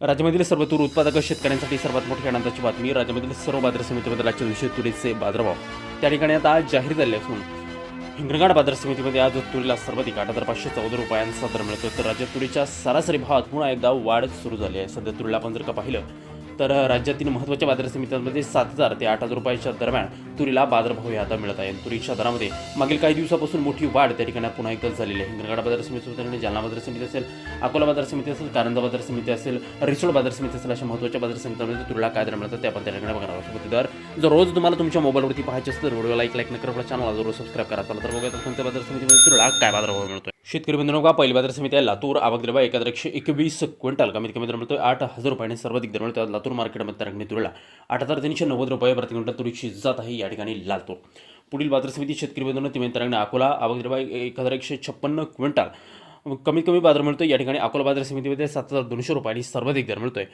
राज्यामधील सर्व तूर उत्पादक शेतकऱ्यांसाठी सर्वात मोठी आनंदाची बातमी. राज्यामधील सर्व बाजार समितीमध्ये आजच्या दिवशी तुरीचे बाजारभाव त्या ठिकाणी आता आज जाहीर झाले असून हिंगणघाट बाजार समितीमध्ये आज तुरीला सर्वाधिक 8,514 रुपयांचा दर मिळतो. तर राज्यात तुरीच्या सरासरी भावात पुन्हा एकदा वाढ सुरू झाली आहे. सध्या तुरीला आपण जर का पाहिलं तर राज्यातील महत्त्वाच्या बाजार समित्यांमध्ये 7,000 ते 8,000 रुपयाच्या दरम्यान तुरीला बाजारभाव आता मिळत आहे. तुरीच्या दरामध्ये मागील काही दिवसापासून मोठी वाढ त्या ठिकाणी पुन्हा एकदा झालेली आहे. हिंगणघाट बाजार समिती, जालना बाजार समिती असेल, अकोला बाजार समिती असेल, कारंजा बाजार समिती असेल, रिसोड बाजार समिती असेल, अशा महत्त्वाच्या बाजार समित्यांमध्ये तुरीला काय दर मिळतात ते आपण त्या ठिकाणी बघणार आहोत. दर जर रोज तुम्हाला तुमच्या मोबाईलवरती पाहायचे असतं तर व्हिडिओला लाईक न करा, आपल्या चॅनलला जरूर सबस्क्राईब करा. चला तर बघूया कोणत्या बाजार समितीमध्ये तुरीला काय बाजारभाव मिळतोय. शेतकरी बंधूंनो, पहिली बाजार समिती आहे लातूर. आवक दिला 1,121 क्विंटल, कमीत कमी दर मिळतोय 8,000 रुपये आणि सर्वाधिक दर मिळतो लातूर मार्केटमध्ये तरंगणी तुरीला 8,390 रुपये प्रति क्विंटल तुरीची जात आहे या ठिकाणी लातूर. पुढील बाजार समिती शेतकरी बंधूंनो, ती तरंगणी अकोला. आवक दिला 1,156 क्विंटल, कमीत कमी बाजार मिळतोय या ठिकाणी अकोला बाजार समितीमध्ये 7,200 रुपये आणि सर्वाधिक दर मिळतोय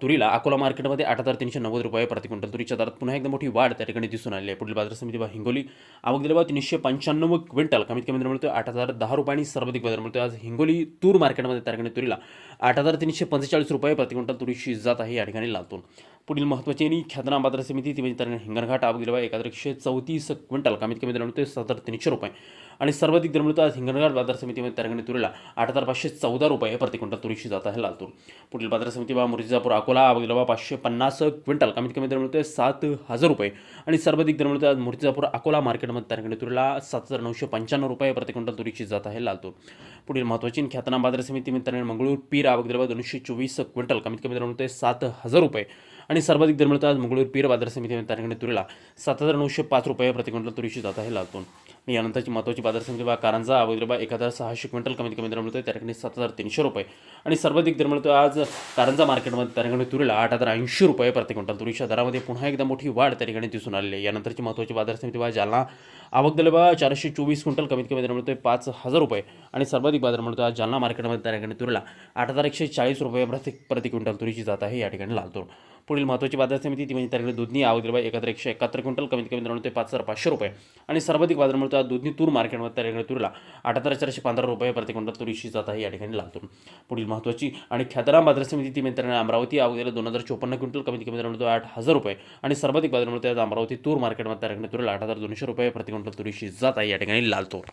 तुरीला अकोला मार्केटमध्ये 8,390 रुपये प्रति क्विंटल तुरीच्या दरात पुन्हा एकदा मोठी वाढ त्या ठिकाणी दिसून आली आहे. पुढील बाजार समिती हिंगोली. आवक दिला 395 क्विंटल, कमीत कमी दर मिळतोय 8,010 रुपये आणि सर्वाधिक बाजार मिळतोय आज हिंगोली तूर मार्केटमध्ये त्या ठिकाणी तुरीला 8,345 रुपये प्रति क्विंटल तुरीची जात आहे या ठिकाणी लातूर. पुढील महत्त्वाची आणि ख्यातनाम बाजार समिती ती म्हणजे हिंगणघाट. आवक दिला 1,134 क्विंटल, कमीत कमी दर मिळतोय 7,300 रुपये आणि सर्वाधिक दर मिळतो आज हिंगणघाट बाजार समितीमध्ये तरंगणी तुरीला 8,514 रुपये प्रति क्विंटल तुरीची जात आहे लातूर. पुढील बाजार समिती मुर्तिजापूर अकोला. आवक दिला 550 क्विंटल, कमीत कमी दर मिळतोय 7,000 रुपये आणि सर्वाधिक दर मिळतो आज मुर्तिजापूर अकोला मार्केटमध्ये तरंगणी तुरीला 7,995 रुपये प्रति क्विंटल तुरीची जात आहे लातूर. पुढील महत्त्वाची ख्यातनाम बाजार समिती मंगळूर पीर. आवक दिला 224 क्विंटल, कमीत कमी दर मिळतोय 7,000 रुपये आणि सर्वाधिक दर मिळतो आज मंगळूर पीर बाजार समितीमध्ये तरंगणी तुरीला 7,905 रुपये प्रति क्विंटल तुरीची जात आहे लातूर. यानंतरची महत्त्वाची बाजार समिती कारंजा. आवक दिला 1,600 क्विंटल, कमीत कमी दर मिळतोय त्या ठिकाणी 7,300 रुपये आणि सर्वाधिक दर मिळतोय आज कारंजा मार्केटमध्ये तरंगणी तुरीला 8,080 रुपये प्रति क्विंटल तुरीच्या दरामध्ये पुन्हा एकदा मोठी वाढ त्या ठिकाणी दिसून आलेली आहे. यानंतरची महत्त्वाची बाजार समिती जालना. आवक दिला 424 क्विंटल, कमीत कमी दर मिळतोय 5,000 रुपये आणि सर्वाधिक बाजार मिळतोय आज जालना मार्केटमध्ये तरंगणी तुरीला 8,140 रुपये प्रति क्विंटल तुरीची जात आहे या ठिकाणी लातूर. पुढील महत्त्वाची बाजार समिती ती म्हणजे तरंगणी दुधनी. आवक दिला 1,171 क्विंटल, कमीत कमी दर मिळतोय 5,500 रुपये आणि सर्वाधिक बाजार मिळतो आज दुधनी तूर मार्केटमध्ये तरंगणी तुरीला 8,415 रुपये प्रति क्विंटल तुरीची जात आहे या ठिकाणी लातूर. पुढील महत्त्वाची आणि ख्यातनाम बाजार समिती ती म्हणजे तरंगणी अमरावती. आवक दिला 2,054 क्विंटल, कमीत कमी दर मिळतो 8,000 रुपये आणि सर्वाधिक बाजार मिळतो आज अमरावती तूर मार्केटमध्ये तरंगणी तुरीला 8,200 रुपये प्रति क्विंटल तुरीची जात आहे या ठिकाणी लातूर.